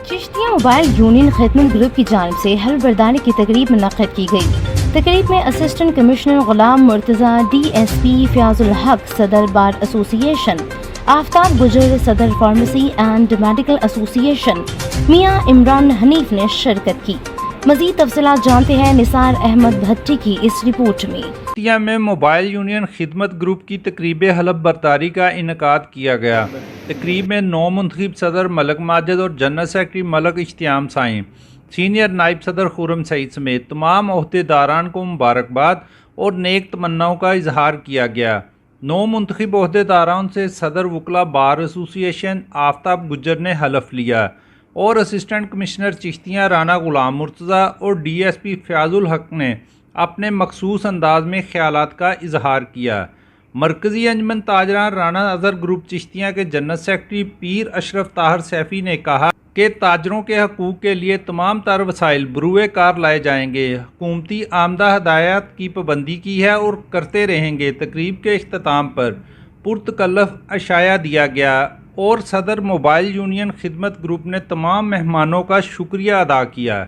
Chishtiya mobile union खिदमत group की जानिब से हल्फ बर्दारी की तकरीब मुनक्किद की गई। तकरीब में असिस्टेंट कमिश्नर गुलाम मुर्तज़ा, DSP फ़याज़ुल हक, सदर बार एसोसिएशन आफ्ताब गुजर, सदर फार्मेसी एंड मेडिकल एसोसिएशन मियां इमरान हनीफ ने शिरकत की। मज़ीद तफसीलात जानते हैं निसार अहमद भट्टी की इस रिपोर्ट में। चिश्तिया में मोबाइल यूनियन खिदमत ग्रुप की तकरीब हलफ बर्दारी का इनकाद किया गया। तकरीब में नौ मुंतखब सदर मलक माजिद और general secretary Malik Ishtiaq Sain, senior नायब सदर खुर्रम सईद समेत तमाम ओहदेदारान को मुबारकबाद और नेक तमन्नाओं का इजहार किया गया। नौ मुंतखब ओहदेदारान से सदर वकला बार एसोसिएशन आफ्ताब गुजर ने हलफ लिया और असिस्टेंट कमिश्नर चिश्तिया राना गुलाम मुर्तज़ा और DSP फ़याज़ुल हक ने अपने मखसूस अंदाज में ख्यालात का इजहार किया। मरकज़ी अंजमन ताजरान राना अज़हर ग्रुप चिश्तिया के जनरल सेक्रेटरी पीर अशरफ ताहर सैफ़ी ने कहा कि ताजरों के हकूक़ के लिए तमाम तर वसाइल बरूए कार लाए जाएंगे। हुकूमती आमदा हदायत की पाबंदी की है और करते रहेंगे। तकरीब के इख्तिताम पर पुरतकल्लफ अशाया दिया गया और सदर मोबाइल यूनियन खिदमत ग्रुप ने तमाम मेहमानों का शुक्रिया अदा किया।